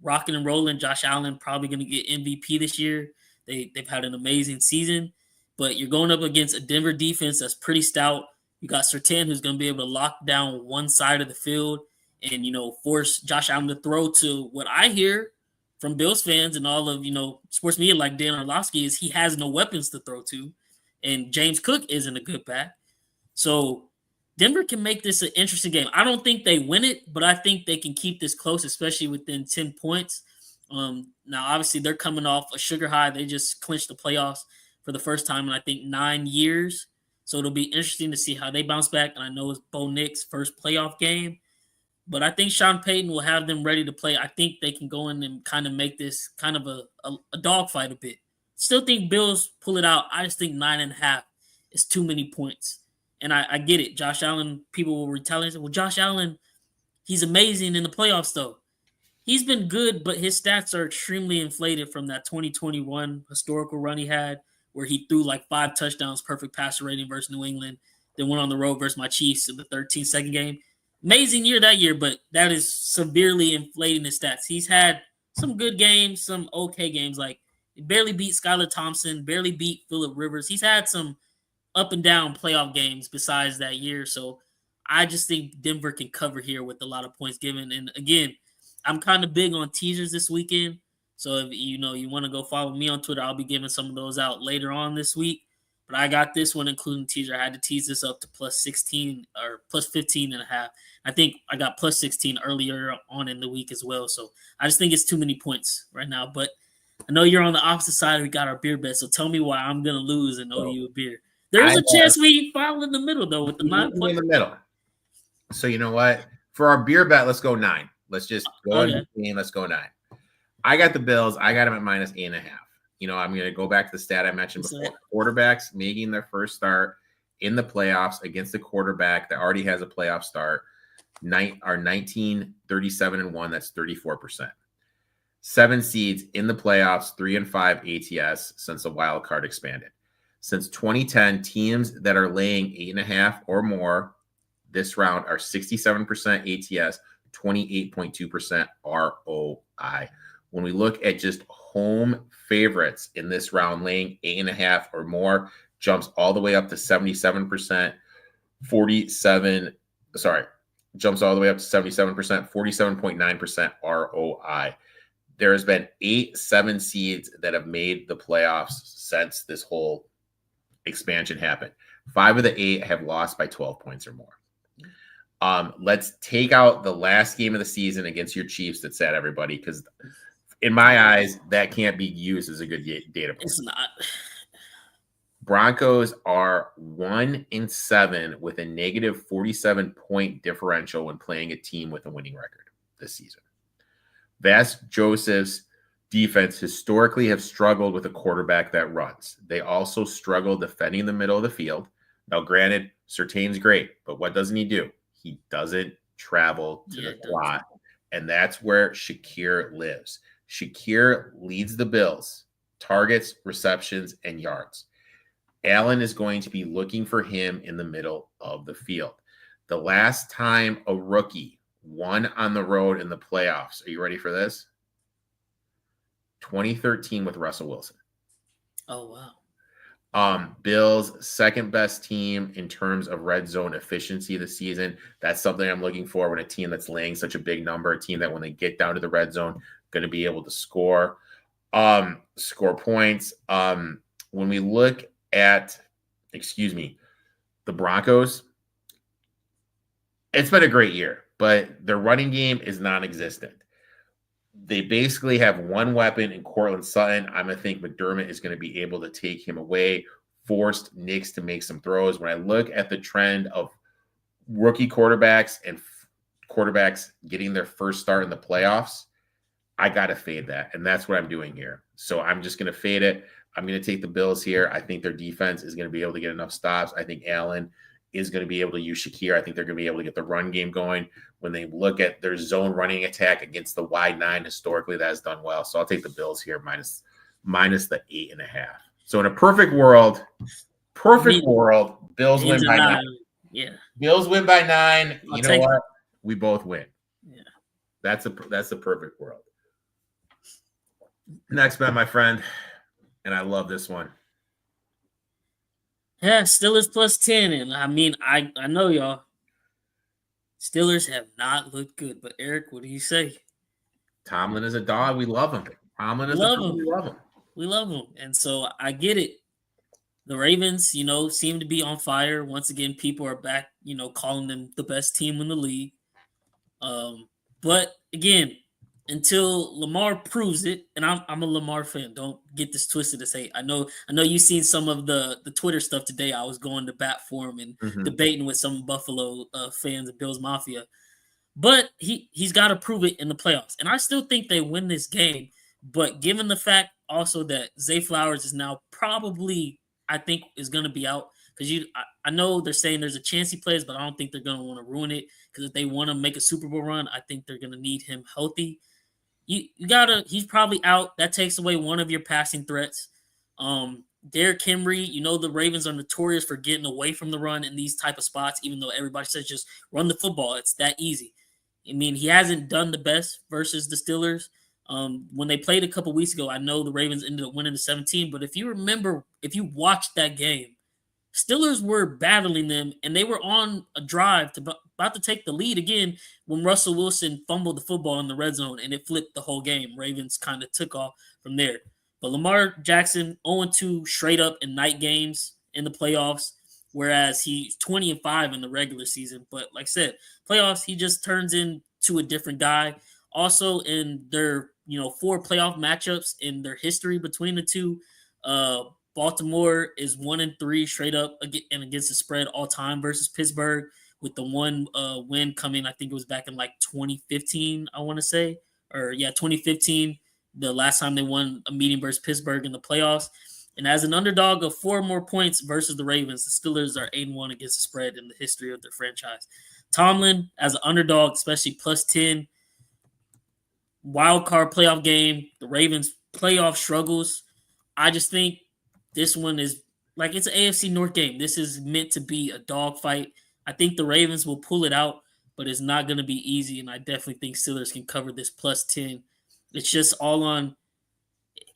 rocking and rolling. Josh Allen probably going to get MVP this year. They've had an amazing season. But you're going up against a Denver defense that's pretty stout. You got Surtain, who's going to be able to lock down one side of the field and, force Josh Allen to throw to what I hear from Bills fans and all of, sports media like Dan Orlovsky is he has no weapons to throw to, and James Cook isn't a good back. So Denver can make this an interesting game. I don't think they win it, but I think they can keep this close, especially within 10 points. Now, obviously, they're coming off a sugar high. They just clinched the playoffs for the first time in, I think, 9 years. So it'll be interesting to see how they bounce back. And I know it's Bo Nick's first playoff game. But I think Sean Payton will have them ready to play. I think they can go in and kind of make this kind of a dogfight a bit. Still think Bills pull it out. I just think 9.5 is too many points. And I get it. Josh Allen, people will retaliate. Well, Josh Allen, he's amazing in the playoffs, though. He's been good, but his stats are extremely inflated from that 2021 historical run he had where he threw like 5 touchdowns, perfect passer rating versus New England, then went on the road versus my Chiefs in the 13-second game. Amazing year that year, but that is severely inflating his stats. He's had some good games, some okay games. Like, he barely beat Skylar Thompson, barely beat Phillip Rivers. He's had some up and down playoff games besides that year. So I just think Denver can cover here with a lot of points given. And again, I'm kind of big on teasers this weekend. So if you want to go follow me on Twitter, I'll be giving some of those out later on this week. But I got this one including teaser. I had to tease this up to plus 16 or plus 15 and a half. I think I got plus 16 earlier on in the week as well. So I just think it's too many points right now. But I know you're on the opposite side. We got our beer bet. So tell me why I'm going to lose and owe you a beer. There's a chance we fall in the middle, though, with the 9 points. In the middle. So you know what? For our beer bet, let's go 9. Let's just go in the game. Let's go 9. I got the Bills. I got them at minus 8.5. I'm going to go back to the stat I mentioned before. Quarterbacks making their first start in the playoffs against a quarterback that already has a playoff start are 19, 37, and 1. That's 34%. 7 seeds in the playoffs, 3 and 5 ATS since the wild card expanded. Since 2010, teams that are laying 8.5 or more this round are 67% ATS, 28.2% ROI. When we look at just home favorites in this round, laying 8.5 or more jumps all the way up to 77%, jumps all the way up to 77%, 47.9% ROI. There has been 7 seeds that have made the playoffs since this whole expansion happened. 5 of the 8 have lost by 12 points or more. Let's take out the last game of the season against your Chiefs that said everybody, because in my eyes, that can't be used as a good data point. It's not. Broncos are 1-7 with a negative 47-point differential when playing a team with a winning record this season. Vance Joseph's defense historically have struggled with a quarterback that runs. They also struggle defending the middle of the field. Now, granted, Surtain's great, but what doesn't he do? He doesn't travel to the slot, and that's where Shakir lives. Shakir leads the Bills, targets, receptions, and yards. Allen is going to be looking for him in the middle of the field. The last time a rookie won on the road in the playoffs, are you ready for this? 2013 with Russell Wilson. Oh, wow. Bills' second best team in terms of red zone efficiency this season. That's something I'm looking for when a team that's laying such a big number, a team that when they get down to the red zone, going to be able to score points. When we look at, the Broncos, it's been a great year, but their running game is non-existent. They basically have one weapon in Cortland Sutton. I'm going to think McDermott is going to be able to take him away, forced Knicks to make some throws. When I look at the trend of rookie quarterbacks and quarterbacks getting their first start in the playoffs, I got to fade that. And that's what I'm doing here. So I'm just going to fade it. I'm going to take the Bills here. I think their defense is going to be able to get enough stops. I think Allen is going to be able to use Shakir. I think they're going to be able to get the run game going. When they look at their zone running attack against the wide 9, historically, that has done well. So I'll take the Bills here minus the 8.5. So in a perfect world, Bills win by 9. Yeah. Bills win by 9. You know what? We both win. Yeah. That's a perfect world. Next bet, my friend, and I love this one. Yeah, Steelers plus 10. And I know y'all. Steelers have not looked good, but Erik, what do you say? Tomlin is a dog. We love him. We love him. And so I get it. The Ravens, seem to be on fire. Once again, people are back, calling them the best team in the league. But again, until Lamar proves it, and I'm a Lamar fan. Don't get this twisted to say. I know you've seen some of the Twitter stuff today. I was going to bat for him and debating with some Buffalo fans of Bills Mafia. But he's got to prove it in the playoffs. And I still think they win this game. But given the fact also that Zay Flowers is now probably, I think, is going to be out. Because I know they're saying there's a chance he plays, but I don't think they're going to want to ruin it. Because if they want to make a Super Bowl run, I think they're going to need him healthy. He's probably out. That takes away one of your passing threats. Derrick Henry, the Ravens are notorious for getting away from the run in these type of spots, even though everybody says just run the football. It's that easy. He hasn't done the best versus the Steelers. When they played a couple weeks ago, I know the Ravens ended up winning the 17, but if you watched that game, Steelers were battling them, and they were on a drive about to take the lead again when Russell Wilson fumbled the football in the red zone, and it flipped the whole game. Ravens kind of took off from there. But Lamar Jackson 0-2 straight up in night games in the playoffs, whereas he's 20-5 in the regular season. But like I said, playoffs, he just turns into a different guy. Also, in their 4 playoff matchups in their history between the two, Baltimore is 1-3 straight up and against the spread all time versus Pittsburgh, with the one win coming, I think it was back in like 2015, I want to say, 2015, the last time they won a meeting versus Pittsburgh in the playoffs. And as an underdog of 4 more points versus the Ravens, the Steelers are 8-1 against the spread in the history of their franchise. Tomlin, as an underdog, especially +10, wild card playoff game, the Ravens playoff struggles. I just think this one is like, it's an AFC North game. This is meant to be a dogfight. I think the Ravens will pull it out, but it's not going to be easy. And I definitely think Steelers can cover this +10. It's just all on,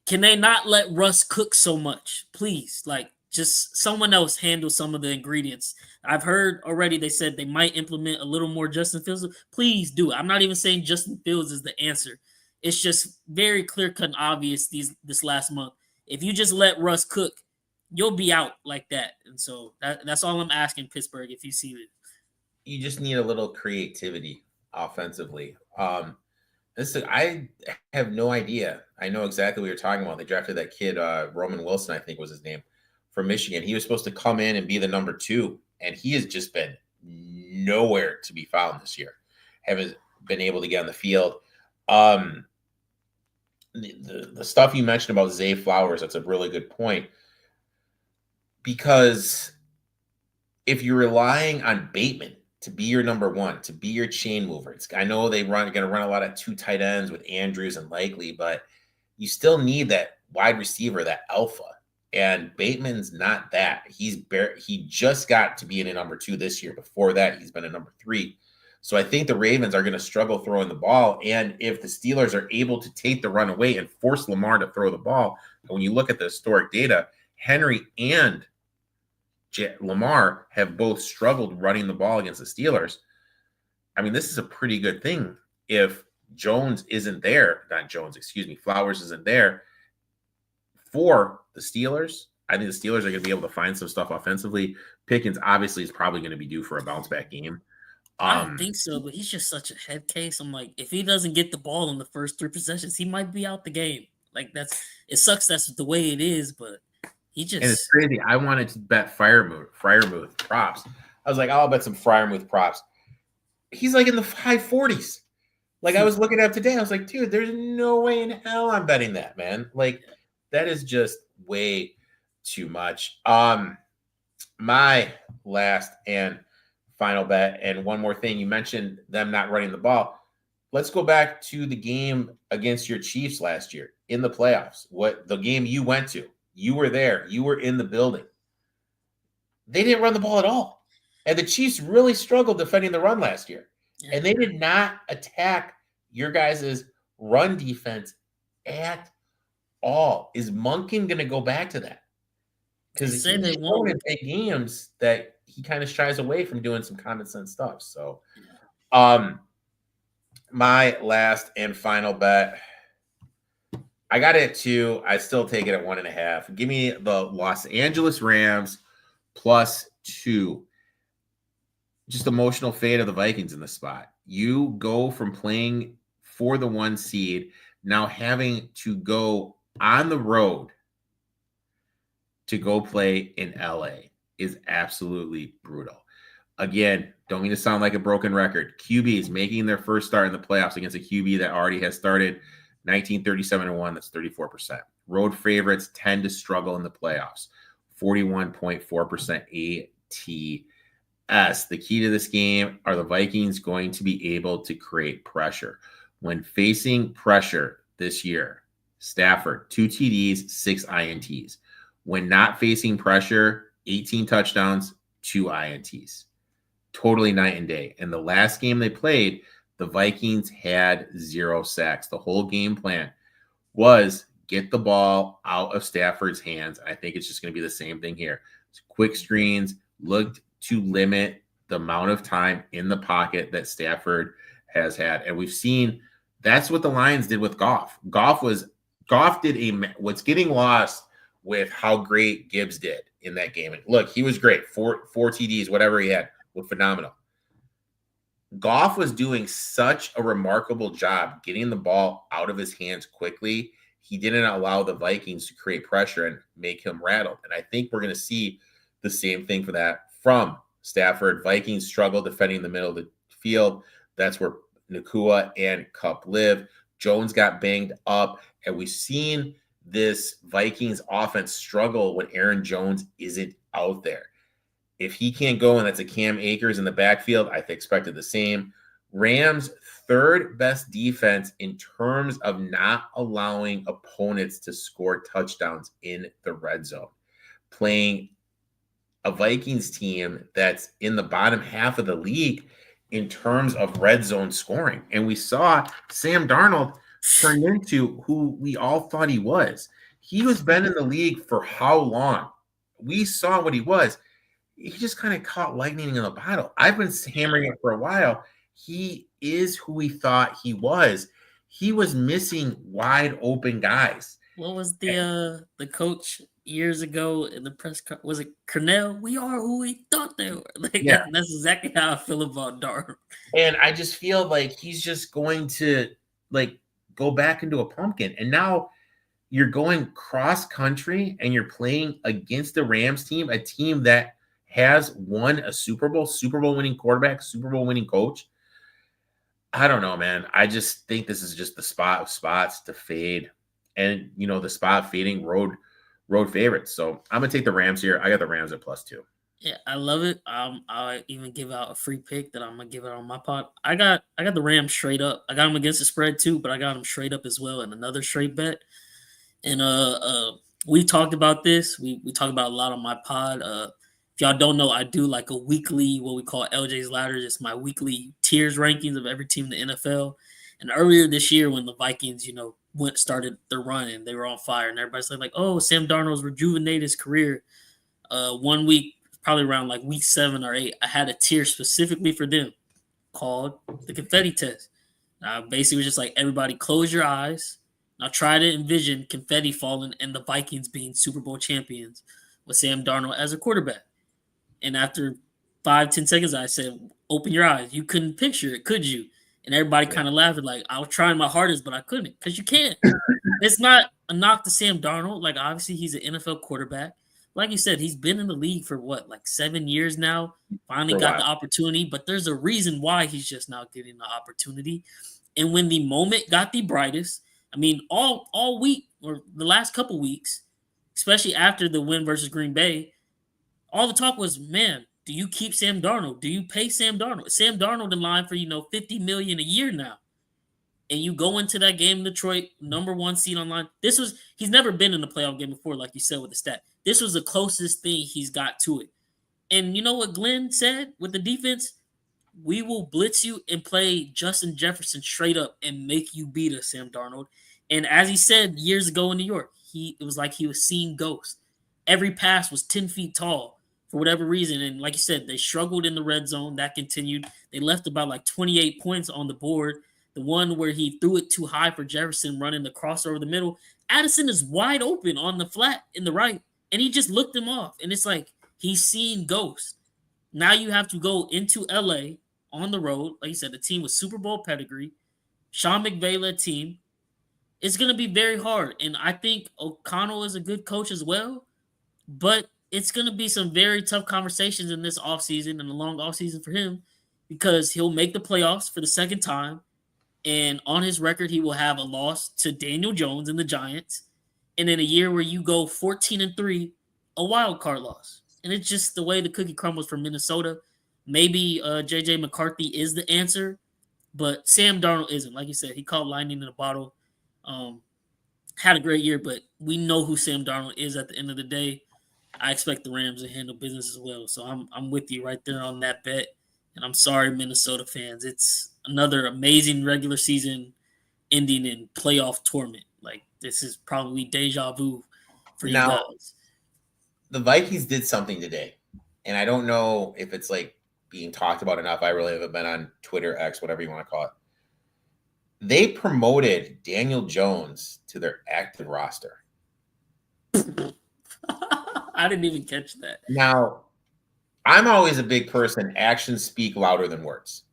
can they not let Russ cook so much? Please, like, just someone else handle some of the ingredients. I've heard already they said they might implement a little more Justin Fields. Please do it. I'm not even saying Justin Fields is the answer. It's just very clear-cut and obvious this last month. If you just let Russ cook, you'll be out like that. And so that's all I'm asking Pittsburgh if you see it. You just need a little creativity offensively. I have no idea. I know exactly what you're talking about. They drafted that kid, Roman Wilson, I think was his name, from Michigan. He was supposed to come in and be the number 2, and he has just been nowhere to be found this year. Haven't been able to get on the field. The stuff you mentioned about Zay Flowers, that's a really good point. Because if you're relying on Bateman to be your number 1, to be your chain mover, I know they're going to run a lot of 2 tight ends with Andrews and Likely, but you still need that wide receiver, that alpha. And Bateman's not that. He just got to be in a number 2 this year. Before that, he's been a number 3. So I think the Ravens are going to struggle throwing the ball. And if the Steelers are able to take the run away and force Lamar to throw the ball, when you look at the historic data, Henry and Lamar have both struggled running the ball against the Steelers. I mean, this is a pretty good thing. If Flowers isn't there for the Steelers, I think the Steelers are going to be able to find some stuff offensively. Pickens obviously is probably going to be due for a bounce back game. I don't think so, but he's just such a head case. I'm like, if he doesn't get the ball in the first 3 possessions, he might be out the game. Like, it sucks that's the way it is, but he just. And it's crazy. I wanted to bet Freiermuth props. I was like, I'll bet some Freiermuth props. He's like in the high 40s. Like, I was looking at today. I was like, dude, there's no way in hell I'm betting that, man. Like, that is just way too much. My last and final bet, and one more thing, you mentioned them not running the ball. Let's go back to the game against your Chiefs last year in the playoffs. What the game you went to? You were there. You were in the building. They didn't run the ball at all, and the Chiefs really struggled defending the run last year. Yeah. And they did not attack your guys' run defense at all. Is Monken going to go back to that? Because he's shown in big games that he kind of shies away from doing some common sense stuff. So, my last and final bet, I got it at 2. I still take it at 1.5. Give me the Los Angeles Rams +2. Just emotional fate of the Vikings in the spot. You go from playing for the 1 seed, now having to go on the road to go play in LA is absolutely brutal. Again, don't mean to sound like a broken record. QBs making their first start in the playoffs against a QB that already has started 1937-1. That's 34%. Road favorites tend to struggle in the playoffs. 41.4% ATS. The key to this game, are the Vikings going to be able to create pressure? When facing pressure this year, Stafford, 2 TDs, 6 INTs. When not facing pressure, 18 touchdowns, 2 INTs. Totally night and day. And the last game they played, the Vikings had 0 sacks. The whole game plan was get the ball out of Stafford's hands. I think it's just going to be the same thing here. quick screens, looked to limit the amount of time in the pocket that Stafford has had. And we've seen that's what the Lions did with Goff. Goff did what's getting lost with how great Gibbs did in that game. And look, he was great. Four TDs, whatever he had, was phenomenal. Goff was doing such a remarkable job getting the ball out of his hands quickly. He didn't allow the Vikings to create pressure and make him rattled. And I think we're going to see the same thing for that from Stafford. Vikings struggle defending the middle of the field. That's where Nakua and Kupp live. Jones got banged up, and we've seen this Vikings offense struggle when Aaron Jones isn't out there. If he can't go, and that's a Cam Akers in the backfield, I expected the same. Rams' third best defense in terms of not allowing opponents to score touchdowns in the red zone. Playing a Vikings team that's in the bottom half of the league in terms of red zone scoring. And we saw Sam Darnold turn into who we all thought he was. He was been in the league for how long? We saw what he was. He just kind of caught lightning in a bottle. I've been hammering it for a while. He is who we thought he was. He was missing wide open guys. What was the coach years ago in the press conference? Was it Cornell? We are who we thought they were. That's exactly how I feel about Darnold. And I just feel like he's just going to go back into a pumpkin. And now you're going cross country and you're playing against the Rams team, a team that has won a Super Bowl winning quarterback, Super Bowl winning coach. I don't know, man. I just think this is just the spot of spots to fade. And, the spot fading road favorites. So I'm going to take the Rams here. I got the Rams at +2. Yeah, I love it. I even give out a free pick that I'm going to give it on my pod. I got the Rams straight up. I got them against the spread too, but I got them straight up as well in another straight bet. And we talked about this. We talked about a lot on my pod. If y'all don't know, I do like a weekly, what we call LJ's Ladder. It's my weekly tiers rankings of every team in the NFL. And earlier this year when the Vikings, started their run and they were on fire and everybody's like, oh, Sam Darnold's rejuvenated his career. 1 week, probably around like week 7 or 8, I had a tier specifically for them called the confetti test. Basically, it was just like, everybody close your eyes. Now try to envision confetti falling and the Vikings being Super Bowl champions with Sam Darnold as a quarterback. And after 5-10 seconds, I said, open your eyes. You couldn't picture it, could you? And everybody kind of laughed. Like, I was trying my hardest, but I couldn't because you can't. It's not a knock to Sam Darnold. Like, obviously, he's an NFL quarterback. Like you said, he's been in the league for 7 years now. Finally got the opportunity, but there's a reason why he's just now getting the opportunity. And when the moment got the brightest, I mean, all week or the last couple weeks, especially after the win versus Green Bay, all the talk was, man, do you keep Sam Darnold? Do you pay Sam Darnold? Sam Darnold in line for, $50 million a year now. And you go into that game in Detroit, number 1 seed online. He's never been in a playoff game before, like you said with the stat. This was the closest thing he's got to it. And you know what Glenn said with the defense? We will blitz you and play Justin Jefferson straight up and make you beat us, Sam Darnold. And as he said years ago in New York, it was like he was seeing ghosts. Every pass was 10 feet tall for whatever reason. And like you said, they struggled in the red zone. That continued. They left about 28 points on the board. The one where he threw it too high for Jefferson running the cross over the middle. Addison is wide open on the flat in the right, and he just looked him off. And it's like he's seeing ghosts. Now you have to go into L.A. on the road. Like you said, the team with Super Bowl pedigree. Sean McVay-led team. It's going to be very hard. And I think O'Connell is a good coach as well. But it's going to be some very tough conversations in this offseason and the long offseason for him because he'll make the playoffs for the second time. And on his record, he will have a loss to Daniel Jones and the Giants. And in a year where you go 14-3, a wild card loss. And it's just the way the cookie crumbles for Minnesota. Maybe J.J. McCarthy is the answer, but Sam Darnold isn't. Like you said, he caught lightning in a bottle. Had a great year, but we know who Sam Darnold is at the end of the day. I expect the Rams to handle business as well. So I'm with you right there on that bet. And I'm sorry, Minnesota fans. It's another amazing regular season ending in playoff tournament. Like, this is probably deja vu for you guys. the Vikings did something today, and I don't know if it's like being talked about enough. I really haven't been on Twitter, X, whatever you want to call it. They promoted Daniel Jones to their active roster. I didn't even catch that. Now, I'm always a big person. Actions speak louder than words.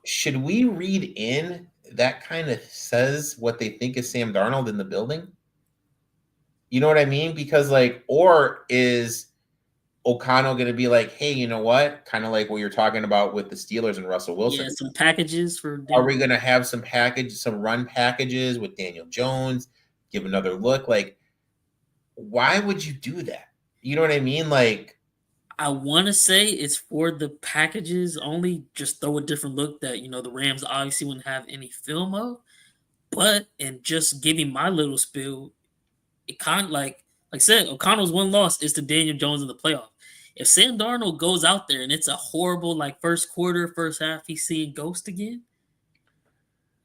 Should we read in that kind of says what they think is Sam Darnold in the building? You know what I mean? Because like, or is O'Connell going to be like, hey, you know what? Kind of like what you're talking about with the Steelers and Russell Wilson. Yeah, some packages for. Are we going to have some run packages with Daniel Jones? Give another look. Like, why would you do that? You know what I mean? Like, I want to say it's for the packages only. Just throw a different look that the Rams obviously wouldn't have any film of. But and just giving my little spiel, it kind of like I said, O'Connell's one loss is to Daniel Jones in the playoff. If Sam Darnold goes out there and it's a horrible first quarter, first half, he's seeing ghost again.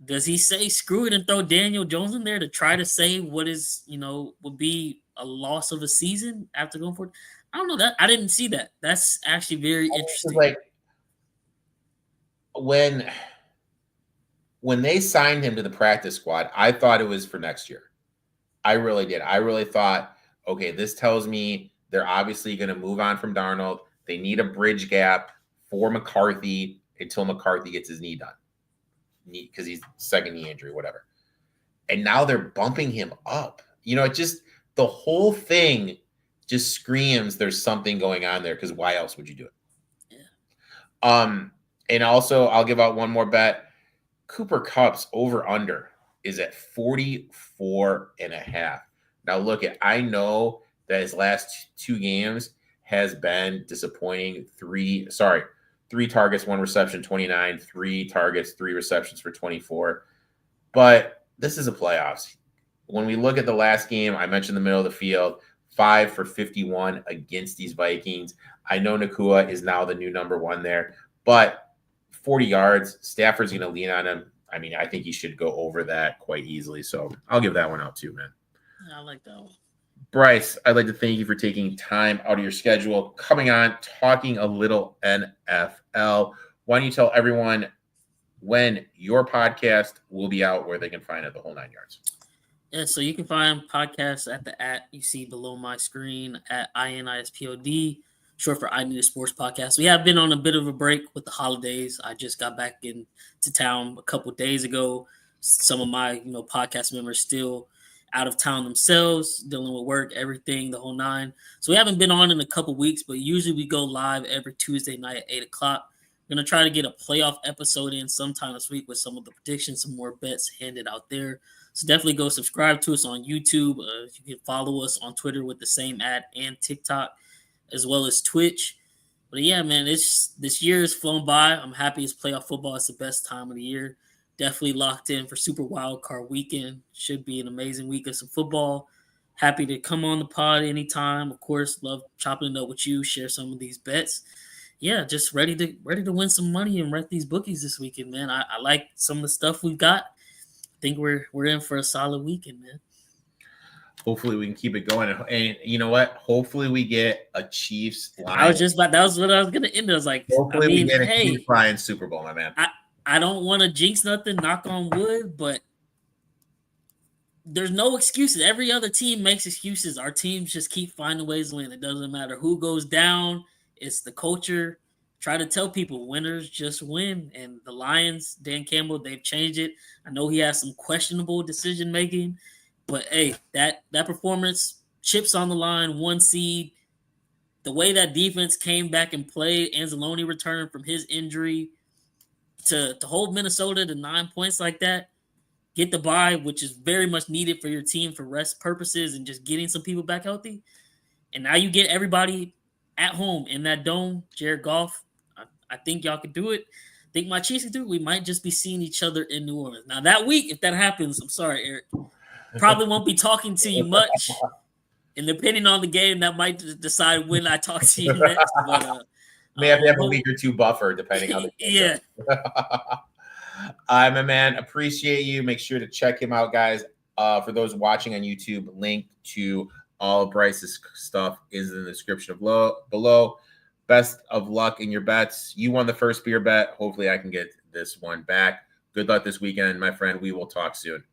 Does he say screw it and throw Daniel Jones in there to try to save what is would be a loss of a season after going for it? I don't know that. I didn't see that. That's actually very interesting. Like when they signed him to the practice squad, I thought it was for next year. I really did. I really thought, okay, this tells me they're obviously going to move on from Darnold. They need a bridge gap for McCarthy until McCarthy gets his knee done. Because he's second knee injury, whatever. And now they're bumping him up. It just, the whole thing just screams there's something going on there, because why else would you do it? Yeah. And also, I'll give out one more bet. Cooper Kupp's over-under is at 44.5. Now, I know that his last 2 games has been disappointing. 3 targets, 1 reception, 29, 3 targets, 3 receptions for 24. But this is a playoffs. When we look at the last game, I mentioned the middle of the field, 5 for 51 against these Vikings. I know Nakua is now the new number 1 there, but 40 yards, Stafford's going to lean on him. I mean, I think he should go over that quite easily. So I'll give that one out too, man. I like that one. Bryce, I'd like to thank you for taking time out of your schedule, coming on, talking a little NFL. Why don't you tell everyone when your podcast will be out, where they can find it, the whole 9 yards? Yeah, so you can find podcasts at the @ you see below my screen at INISPOD, short for INeeeeitSportsPodcast. We have been on a bit of a break with the holidays. I just got back into town a couple days ago. Some of my podcast members still out of town themselves, dealing with work, everything, the whole 9. So we haven't been on in a couple weeks, but usually we go live every Tuesday night at 8 o'clock. We're going to try to get a playoff episode in sometime this week with some of the predictions, some more bets handed out there. So definitely go subscribe to us on YouTube. You can follow us on Twitter with the same @ and TikTok, as well as Twitch. But yeah, man, this year has flown by. I'm happy it's playoff football. It's the best time of the year. Definitely locked in for Super Wild Card Weekend. Should be an amazing week of some football. Happy to come on the pod anytime. Of course, love chopping it up with you, share some of these bets. Yeah, just ready to win some money and wreck these bookies this weekend, man. I like some of the stuff we've got. I think we're in for a solid weekend, man. Hopefully we can keep it going. And you know what? Hopefully we get a Chiefs line. That was what I was going to end. I was like, hopefully we get a Chiefs Lions Super Bowl, my man. I don't want to jinx nothing, knock on wood, but there's no excuses. Every other team makes excuses. Our teams just keep finding ways to win. It doesn't matter who goes down. It's the culture. Try to tell people winners just win. And the Lions, Dan Campbell, they've changed it. I know he has some questionable decision making, but hey, that performance, chips on the line, 1 seed. The way that defense came back and played, Anzalone returned from his injury to hold Minnesota to 9 points like that, get the bye, which is very much needed for your team for rest purposes and just getting some people back healthy. And now you get everybody at home in that dome. Jared Goff, I think y'all could do it. I think my Chiefs can do it. We might just be seeing each other in New Orleans. Now, that week, if that happens, I'm sorry, Erik, probably won't be talking to you much. And depending on the game, that might decide when I talk to you next. But may have to have a week or 2 buffer, depending on the game. Yeah. My man, appreciate you. Make sure to check him out, guys. For those watching on YouTube, link to All of Bryce's stuff is in the description below. Best of luck in your bets. You won the first beer bet. Hopefully I can get this one back. Good luck this weekend, my friend. We will talk soon.